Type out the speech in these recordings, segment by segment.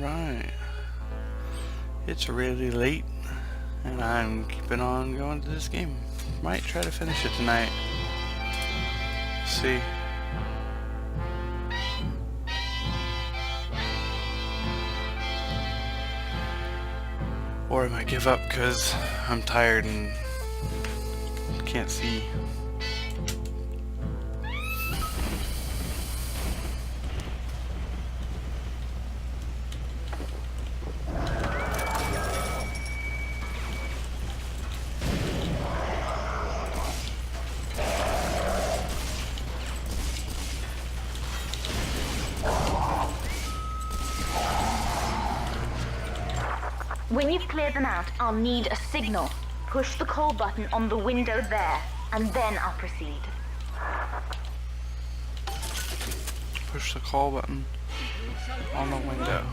Alright. It's really late, and I'm keeping on going to this game. Might try to finish it tonight. See. Or I might give up because I'm tired and can't see. When you've cleared them out, I'll need a signal. Push the call button on the window there, and then I'll proceed. Push the call button on the window.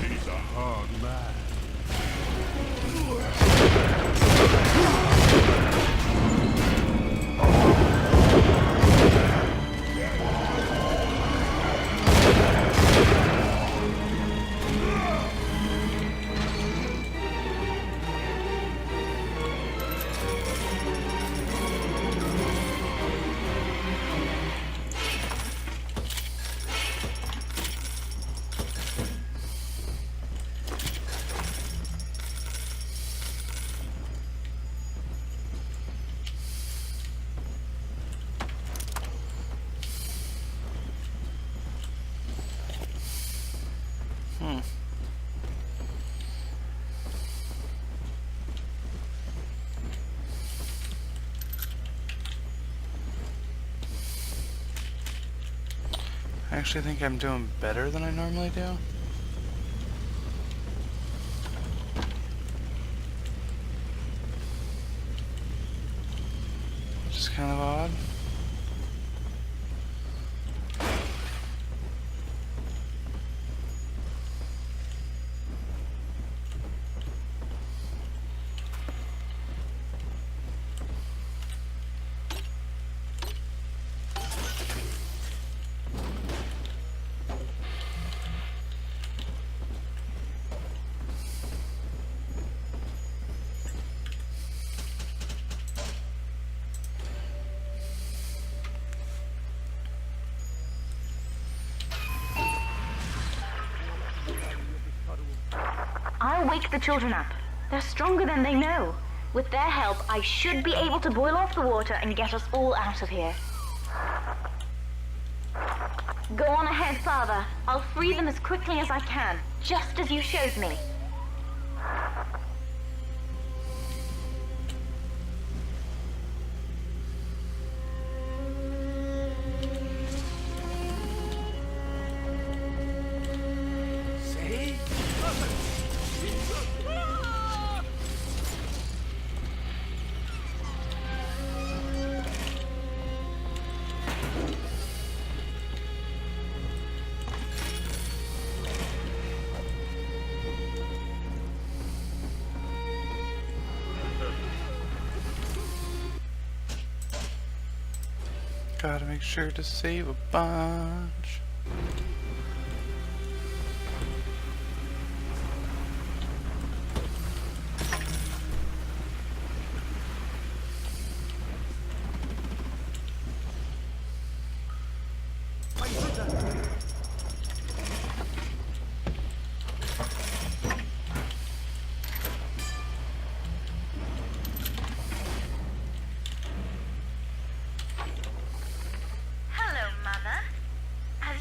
He's a hard man. I actually think I'm doing better than I normally do. Which is kind of odd. I'll wake the children up. They're stronger than they know. With their help, I should be able to boil off the water and get us all out of here. Go on ahead, Father. I'll free them as quickly as I can, just as you showed me. Gotta make sure to save a bunch.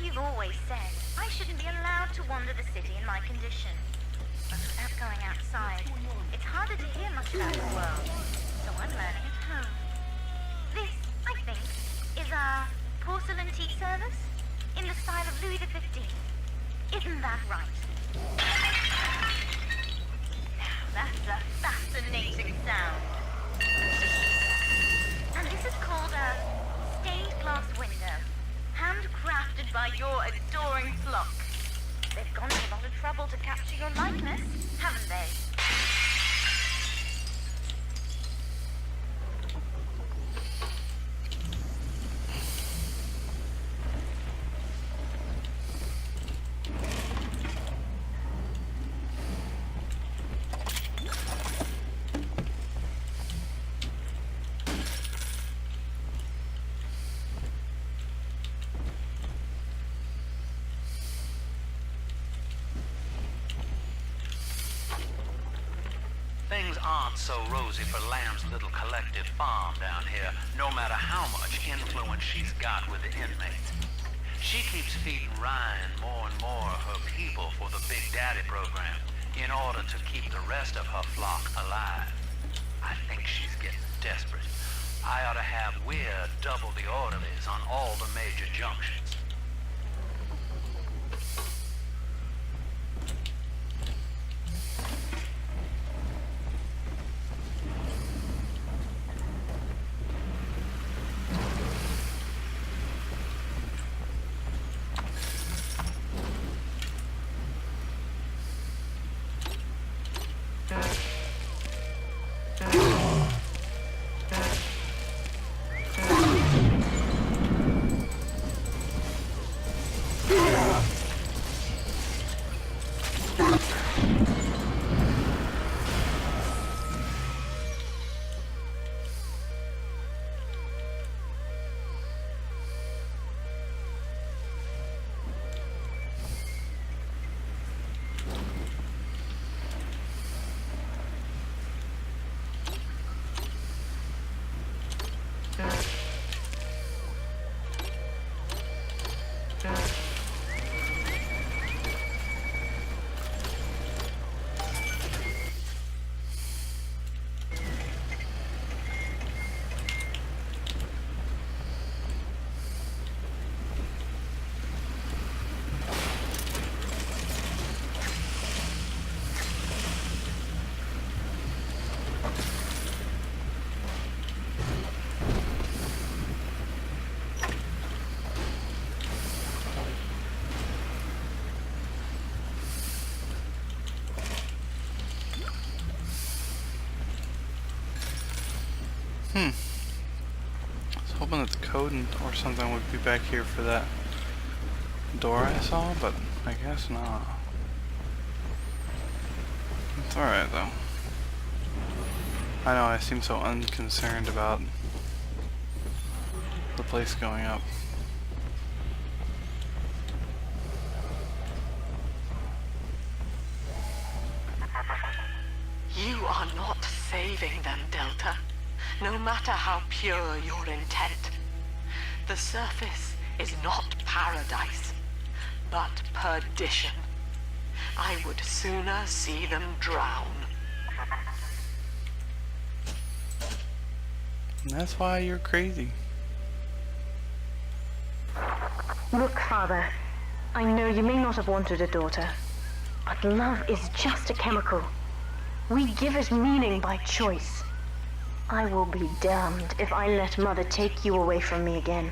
You've always said I shouldn't be allowed to wander the city in my condition. But without going outside, it's harder to hear much about the world, so I'm learning at home. This, I think, is a porcelain tea service in the style of Louis XV. Isn't that right? Now, that's a fascinating trouble to capture your likeness, haven't they? Things aren't so rosy for Lamb's little collective farm down here, no matter how much influence she's got with the inmates. She keeps feeding Ryan more and more of her people for the Big Daddy program in order to keep the rest of her flock alive. I think she's getting desperate. I ought to have Weir double the orderlies on all the major junctions. I was hoping that the code or something would be back here for that door I saw, but I guess not. It's alright though. I know I seem so unconcerned about the place going up. You are not saving them, Delta. No matter how pure your intent. The surface is not paradise, but perdition. I would sooner see them drown. And that's why you're crazy. Look, Father, I know you may not have wanted a daughter, but love is just a chemical. We give it meaning by choice. I will be damned if I let Mother take you away from me again.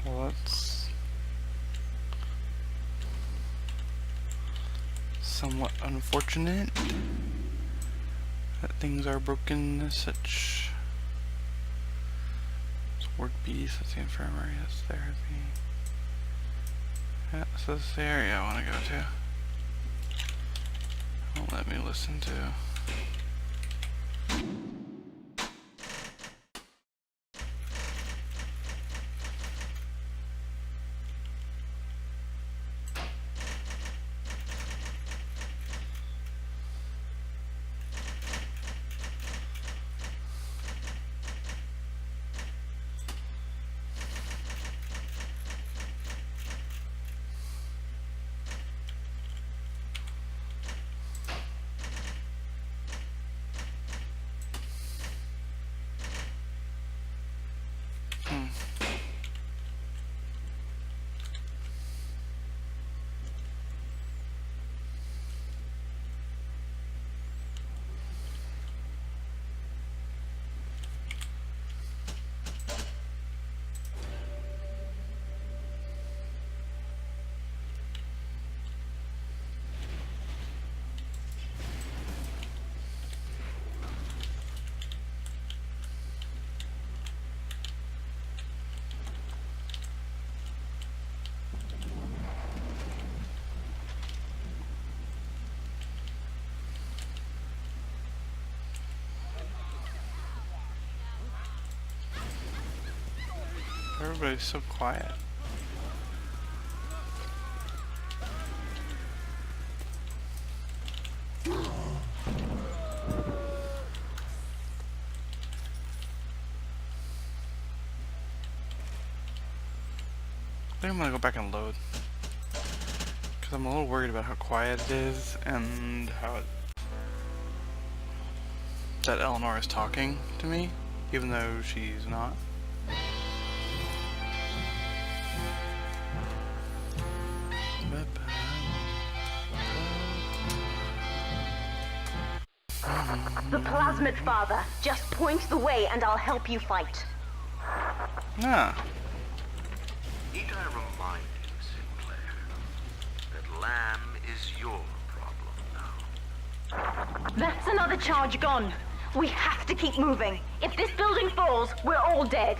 Well, that's somewhat unfortunate that things are broken as such. It's workpiece, that's the infirmary, that's therapy. Yeah, so this is the area I want to go to. Won't let me listen to. Everybody's so quiet. I think I'm gonna go back and load. Because I'm a little worried about how quiet it is and that Eleanor is talking to me, even though she's not. The plasmid, Father. Just point the way and I'll help you fight. Nah. Need I remind you, Sinclair, that Lamb is your problem now? That's another charge gone. We have to keep moving. If this building falls, we're all dead.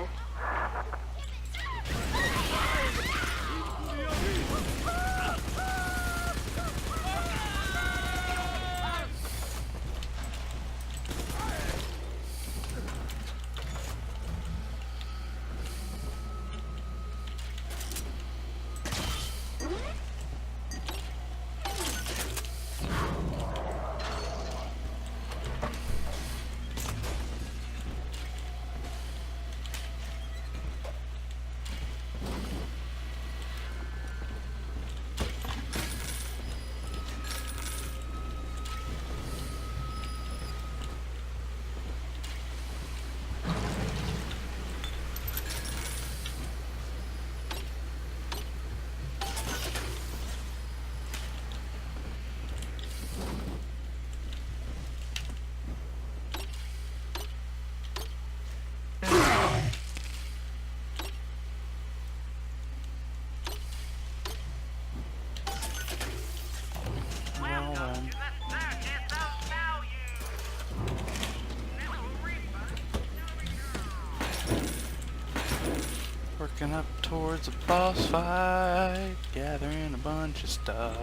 Working up towards a boss fight, gathering a bunch of stuff.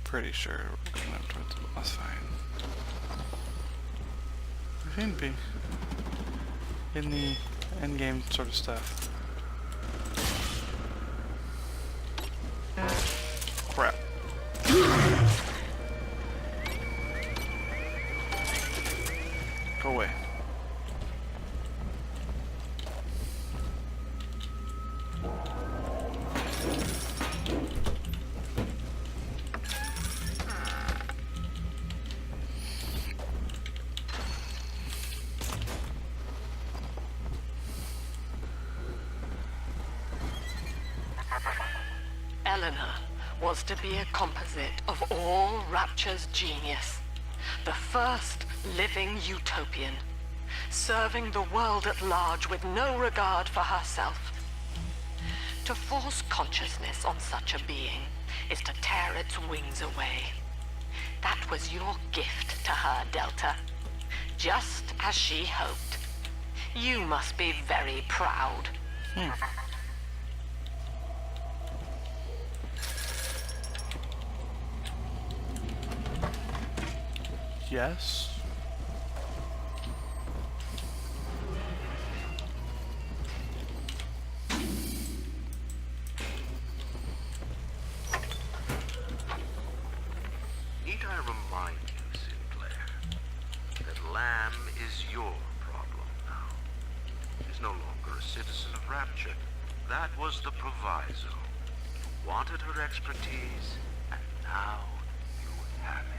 Pretty sure we're working up towards a boss fight. We seem to be in the endgame sort of stuff. Crap. Go away. Eleanor was to be a composite of all Rapture's genius. The first living utopian, serving the world at large with no regard for herself. To force consciousness on such a being is to tear its wings away. That was your gift to her, Delta. Just as she hoped. You must be very proud. Yes. Need I remind you, Sinclair, that Lamb is your problem now. She's no longer a citizen of Rapture. That was the proviso. You wanted her expertise, and now you have it.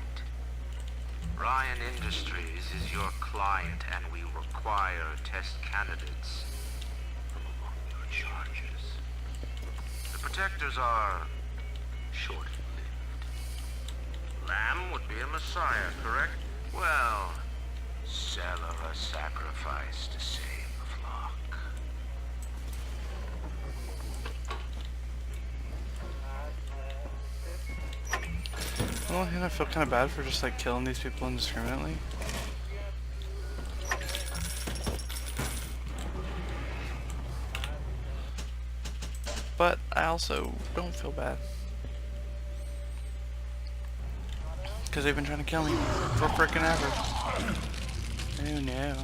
Ryan Industries is your client, and we require test candidates from among your charges. The protectors are short-lived. Lamb would be a messiah, correct? Well, sell her a sacrifice to save the flock. Well, you know, I feel kind of bad for just like killing these people indiscriminately. But I also don't feel bad. Because they've been trying to kill me for frickin' ever. Oh no.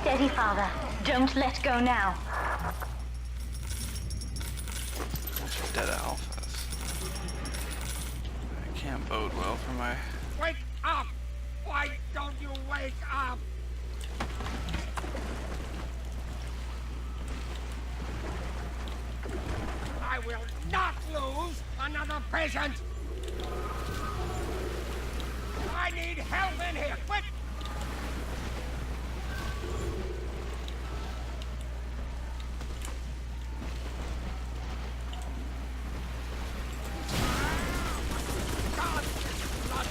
Steady, Father. Don't let go now. Bunch of dead alphas. I can't bode well for my... Wake up! Why don't you wake up? I will not lose another patient! I need help in here, quick! God, blood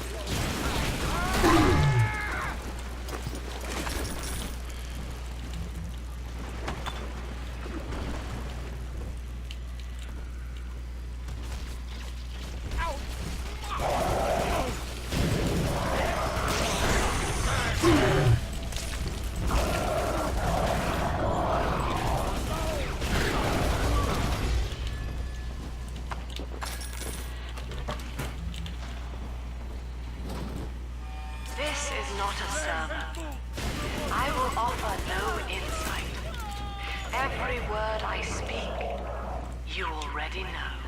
This is not a sermon. I will offer no insight. Every word I speak, you already know.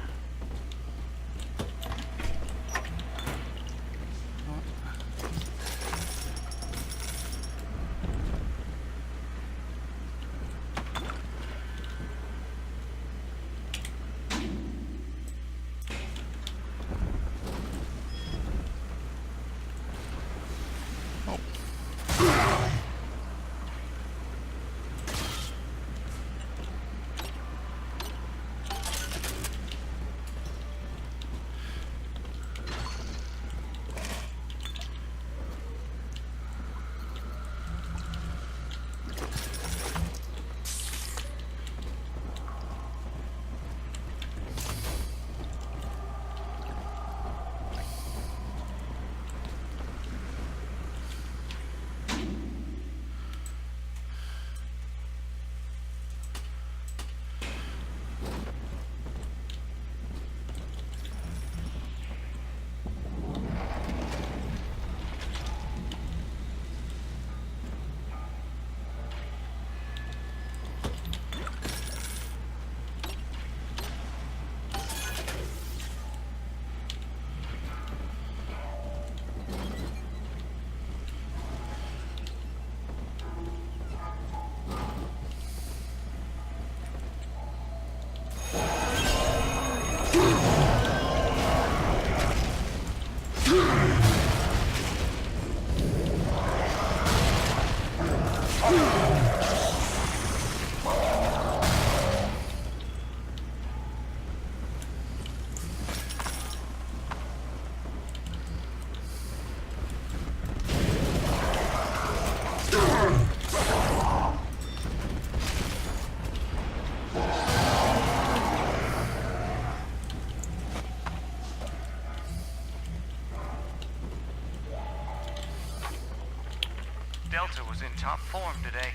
Delta was in top form today.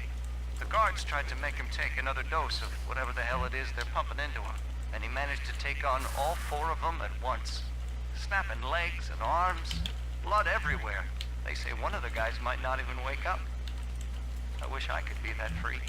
The guards tried to make him take another dose of whatever the hell it is they're pumping into him, and he managed to take on all 4 of them at once. Snapping legs and arms, blood everywhere. They say one of the guys might not even wake up. I wish I could be that free.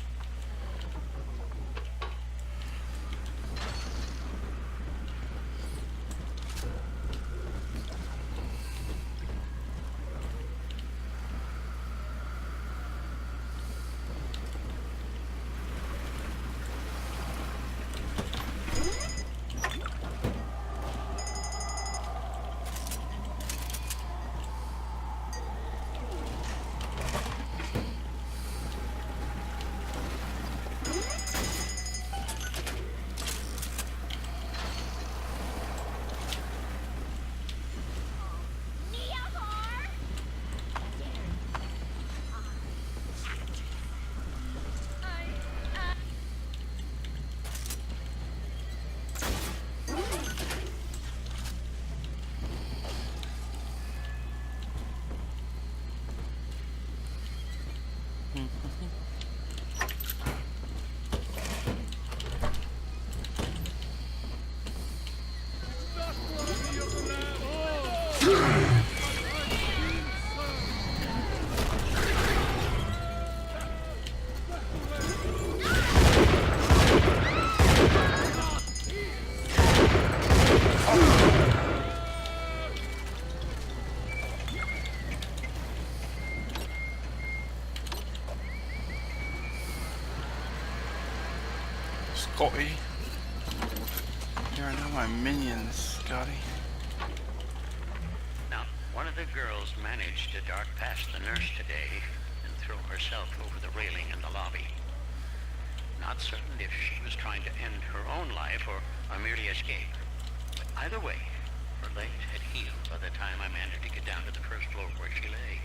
Scotty. You are now my minions, Scotty. Now, one of the girls managed to dart past the nurse today and throw herself over the railing in the lobby. Not certain if she was trying to end her own life or merely escape. But either way, her legs had healed by the time I managed to get down to the first floor where she lay.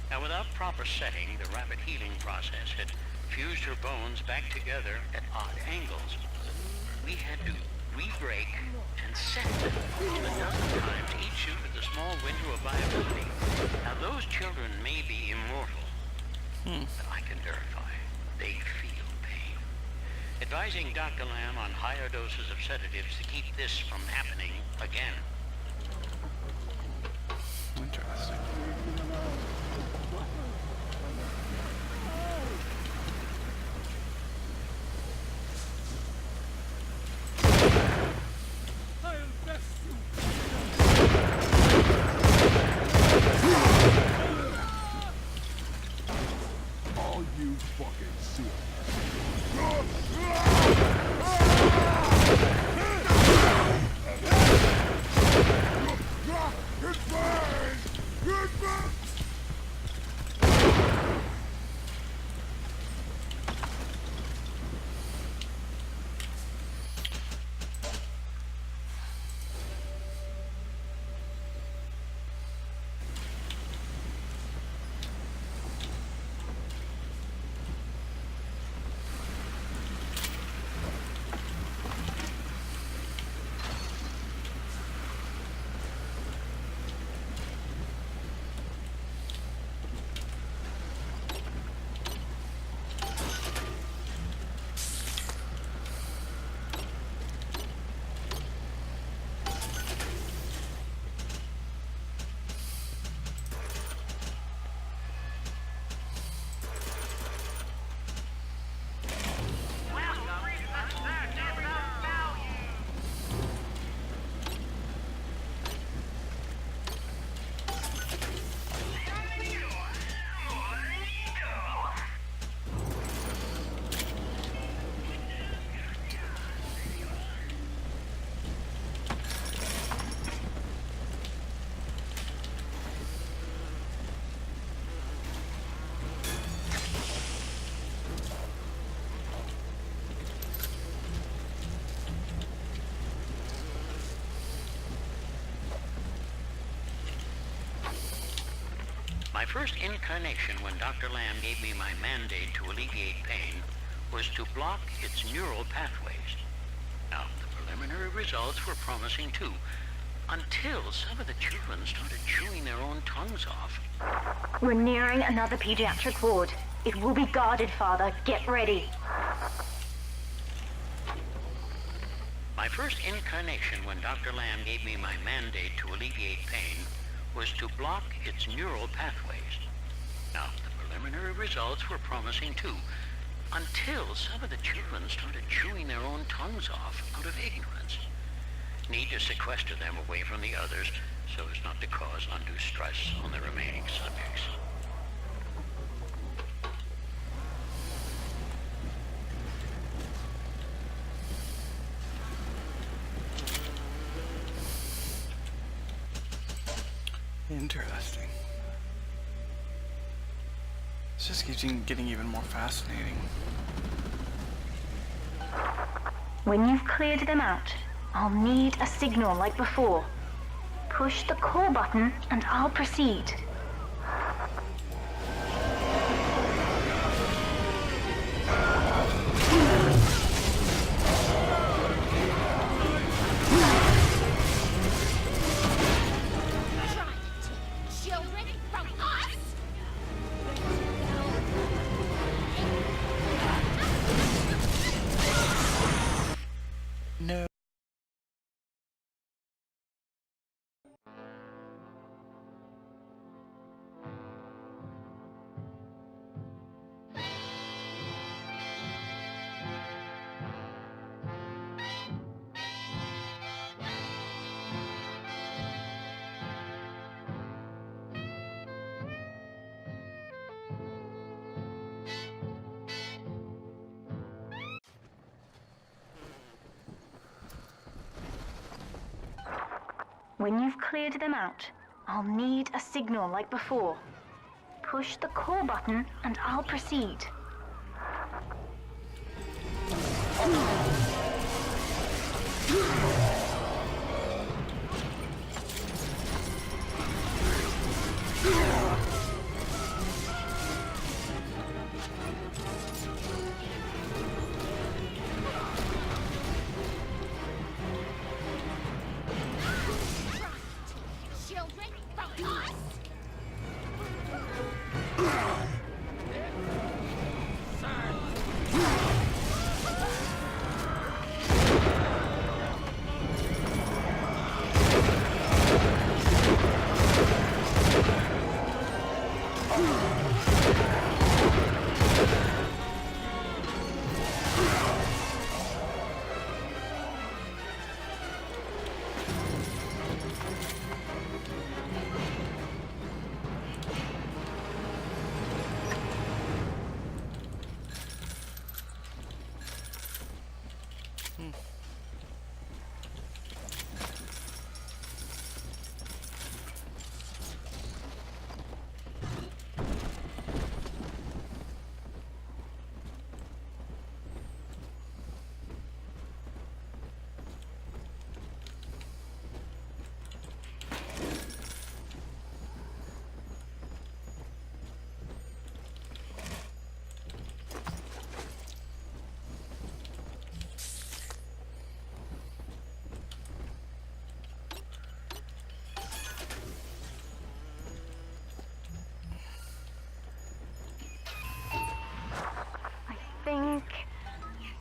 Now, without proper setting, the rapid healing process had fused her bones back together at odd angles. We had to re-break and set them a dozen times each suit with a small window of viability. Now, those children may be immortal, but I can verify they feel pain. Advising Dr. Lamb on higher doses of sedatives to keep this from happening again. Interesting. All you fucking sick. It's fine! It's fine! My first incarnation when Dr. Lamb gave me my mandate to alleviate pain was to block its neural pathways. Now, the preliminary results were promising too, until some of the children started chewing their own tongues off. We're nearing another pediatric ward. It will be guarded, Father. Get ready. My first incarnation when Dr. Lamb gave me my mandate to alleviate pain was to block its neural pathways. Now, the preliminary results were promising too, until some of the children started chewing their own tongues off out of ignorance. Need to sequester them away from the others so as not to cause undue stress on the remaining subjects. Interesting. This just keeps getting even more fascinating. When you've cleared them out, I'll need a signal like before. Push the call button and I'll proceed. Children from us? No. When you've cleared them out, I'll need a signal like before. Push the call button and I'll proceed. Children from us!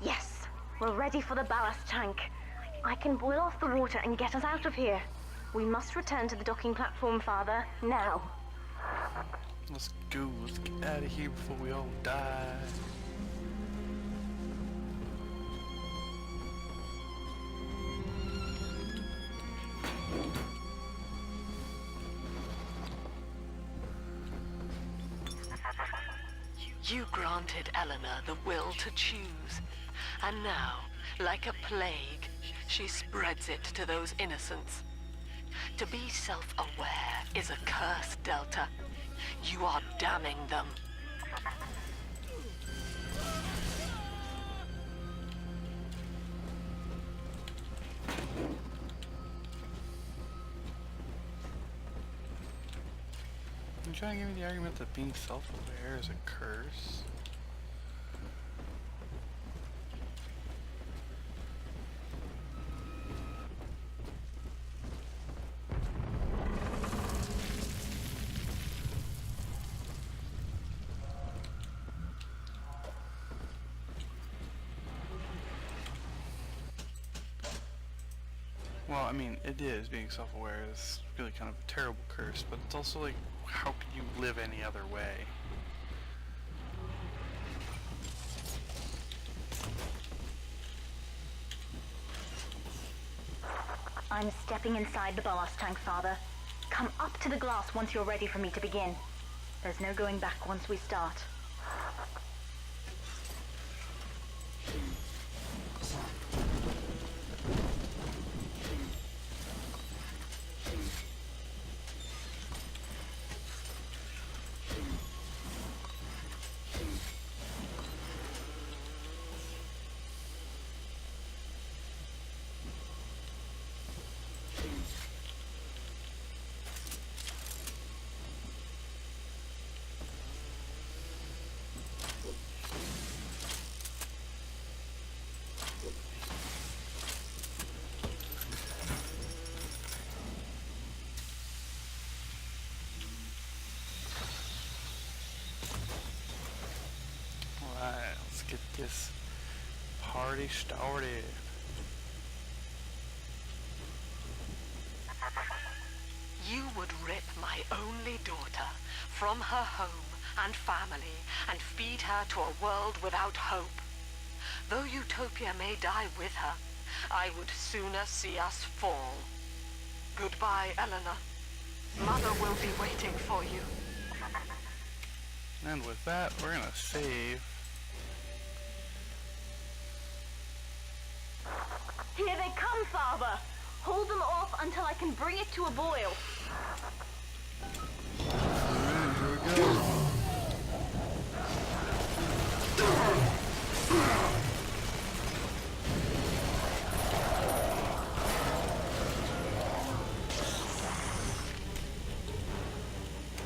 Yes, we're ready for the ballast tank. I can boil off the water and get us out of here. We must return to the docking platform, Father, now. Let's go. Let's get out of here before we all die. You granted Eleanor the will to choose, and now, like a plague, she spreads it to those innocents. To be self-aware is a curse, Delta. You are damning them. You trying to give me the argument that being self-aware is a curse? Well, I mean, it is. Being self-aware is really kind of a terrible curse, but it's also like, how could you live any other way? I'm stepping inside the ballast tank, Father. Come up to the glass once you're ready for me to begin. There's no going back once we start. Alright, let's get this party started. You would rip my only daughter from her home and family and feed her to a world without hope. Though Utopia may die with her, I would sooner see us fall. Goodbye, Eleanor. Mother will be waiting for you. And with that, we're gonna save. Here they come, Father! Hold them off until I can bring it to a boil. Alright, here we go.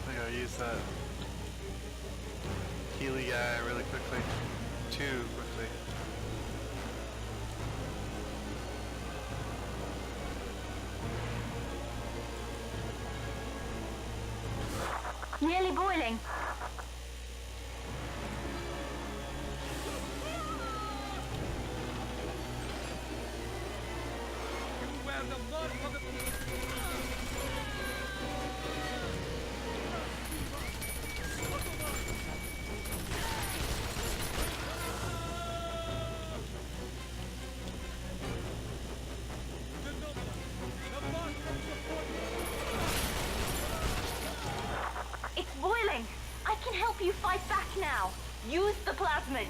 I gotta use that Healy guy really quickly. Too quickly. Nearly boiling. You wear the blood for the... It's boiling. I can help you fight back now. Use the plasmid.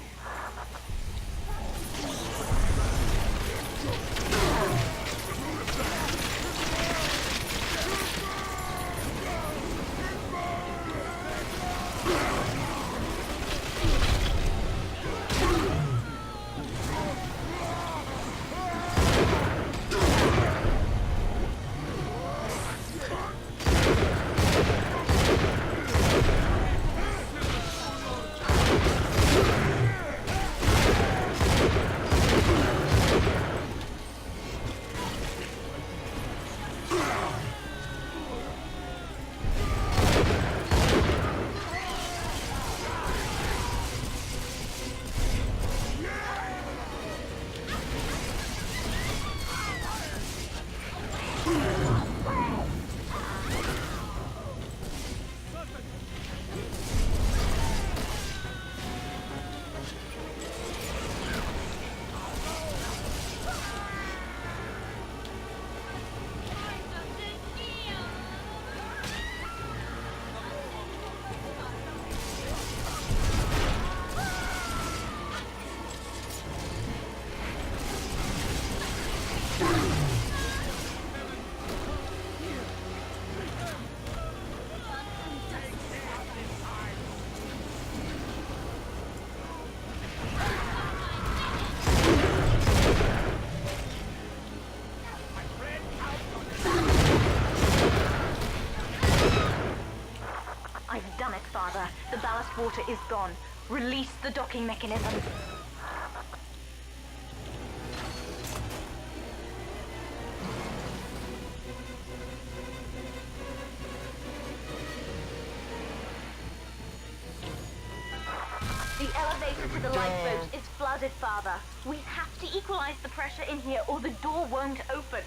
I've done it, Father. The ballast water is gone. Release the docking mechanism. The elevator to the lifeboat is flooded, Father. We have to equalize the pressure in here or the door won't open.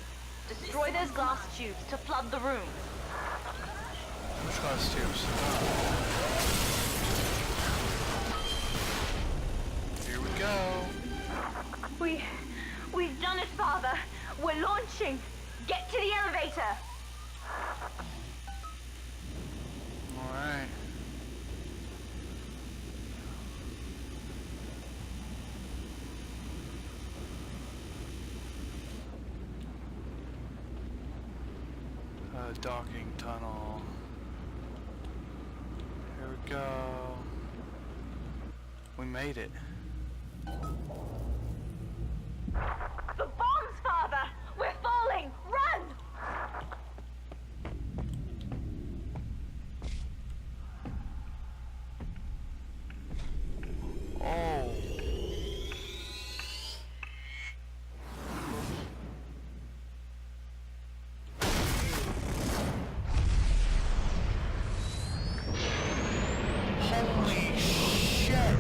Destroy those glass tubes to flood the room. Which glass tubes? Here we go. We've done it, Father. We're launching. Get to the elevator. Alright. Docking tunnel. Here we go. We made it. The bombs, Father! We're falling! Run! Oh. Holy shit!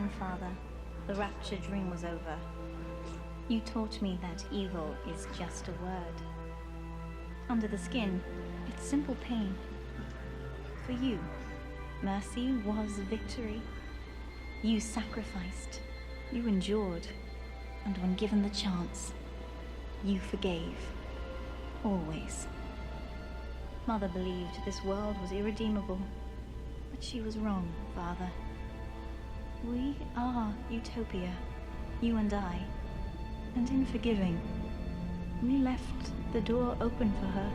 done, Father. The rapture dream was over. You taught me that evil is just a word. Under the skin, it's simple pain. For you, mercy was victory. You sacrificed, you endured, and when given the chance, you forgave. Always. Mother believed this world was irredeemable, but she was wrong, Father. We are Utopia, you and I, and in forgiving, we left the door open for her.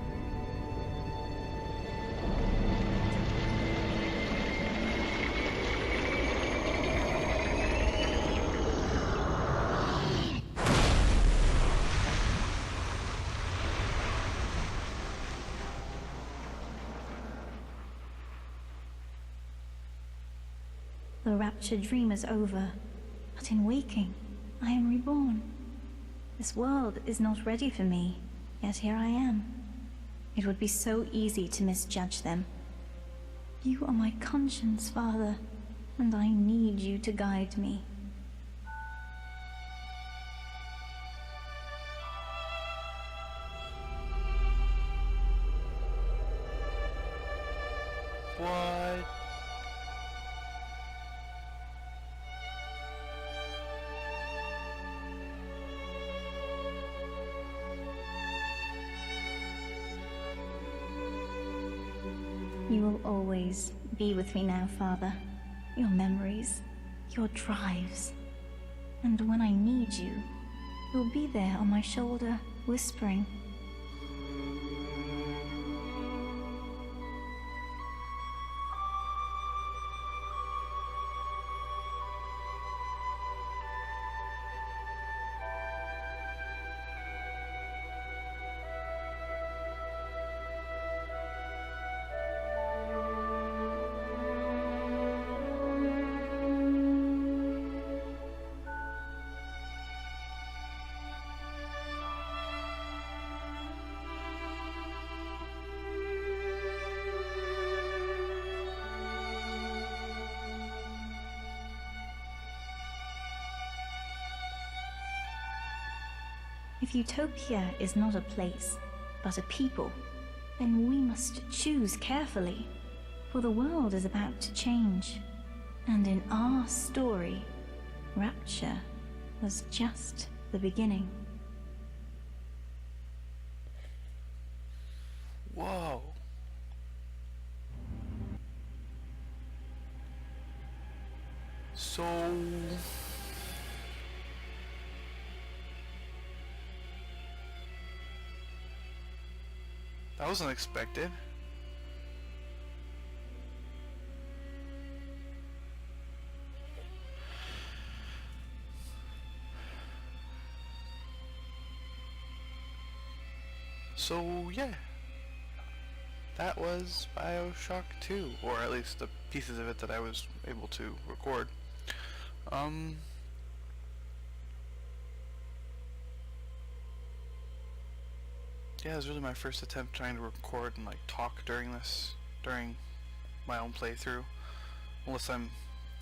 The rapture dream is over, but in waking, I am reborn. This world is not ready for me, yet here I am. It would be so easy to misjudge them. You are my conscience, Father, and I need you to guide me. What? You will always be with me now, Father. Your memories, your drives. And when I need you, you'll be there on my shoulder, whispering. If Utopia is not a place, but a people, then we must choose carefully, for the world is about to change. And in our story, Rapture was just the beginning. Whoa. So... that was unexpected. So yeah, that was BioShock 2, or at least the pieces of it that I was able to record. Yeah, it was really my first attempt trying to record and like talk during my own playthrough, unless I'm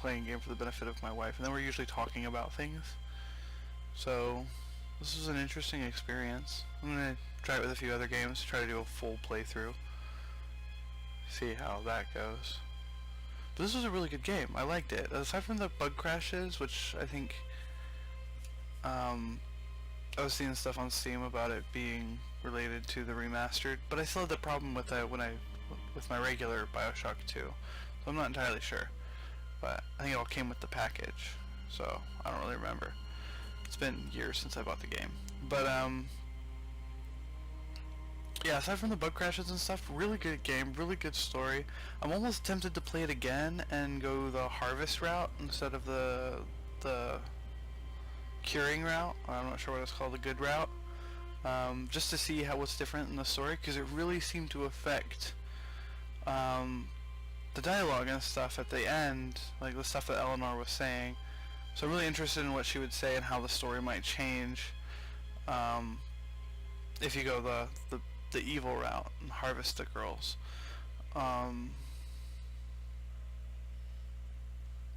playing a game for the benefit of my wife, and then we're usually talking about things. So this was an interesting experience. I'm gonna try it with a few other games, try to do a full playthrough, see how that goes. But this was a really good game. I liked it. Aside from the bug crashes, which I think I was seeing stuff on Steam about it being related to the remastered, but I still had the problem with with my regular BioShock 2, so I'm not entirely sure. But I think it all came with the package, so I don't really remember. It's been years since I bought the game. But yeah, aside from the bug crashes and stuff, really good game, really good story. I'm almost tempted to play it again and go the harvest route instead of the curing route. I'm not sure what it's called, the good route. Just to see what's different in the story, because it really seemed to affect the dialogue and stuff at the end, like the stuff that Eleanor was saying. So I'm really interested in what she would say and how the story might change if you go the evil route and harvest the girls.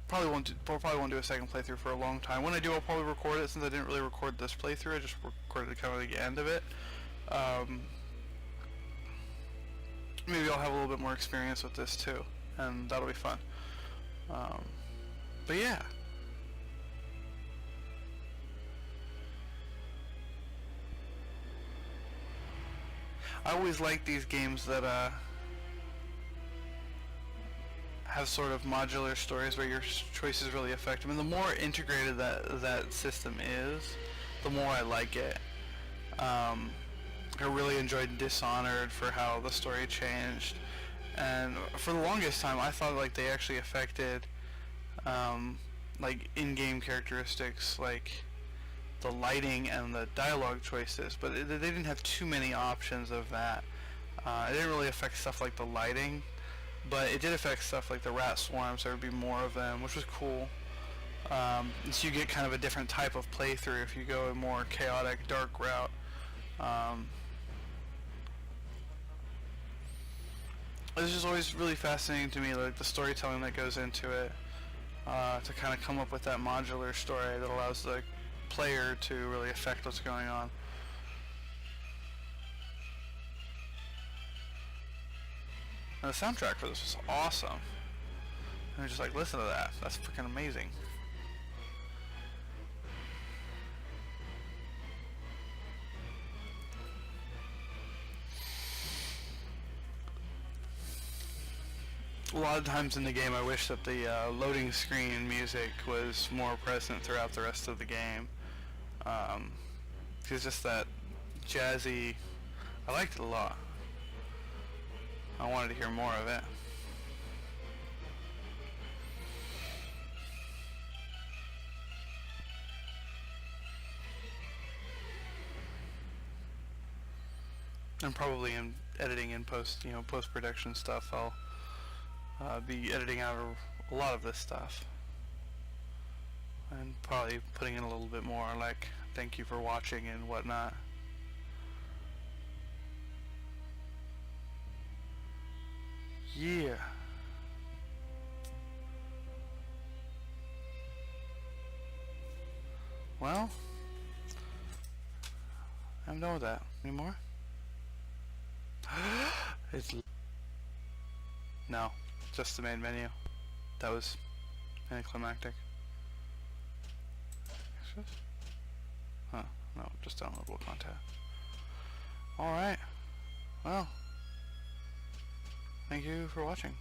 probably won't do a second playthrough for a long time. When I do, I'll probably record it, since I didn't really record this playthrough. I just recorded kind of the end of it. Maybe I'll have a little bit more experience with this too, and that'll be fun. But yeah. I always like these games that have sort of modular stories where your choices really affect them, and the more integrated that system is, the more I like it. I really enjoyed Dishonored for how the story changed, and for the longest time I thought like they actually affected like in-game characteristics like the lighting and the dialogue choices, but they didn't have too many options of that. It didn't really affect stuff like the lighting, but it did affect stuff like the rat swarms. There would be more of them, which was cool. So you get kind of a different type of playthrough if you go a more chaotic, dark route. It's just always really fascinating to me, like the storytelling that goes into it, to kind of come up with that modular story that allows the player to really affect what's going on. And the soundtrack for this was awesome. And just like, listen to that. That's freaking amazing. A lot of times in the game I wish that the loading screen music was more present throughout the rest of the game. It's just that jazzy, I liked it a lot. I wanted to hear more of it. And probably in editing and post-production stuff, I'll be editing out a lot of this stuff, and probably putting in a little bit more like thank you for watching and whatnot. Yeah. Well, I'm done with that. Any more? It's no, just the main menu. That was anticlimactic. Huh? No, just downloadable content. All right. Well, thank you for watching.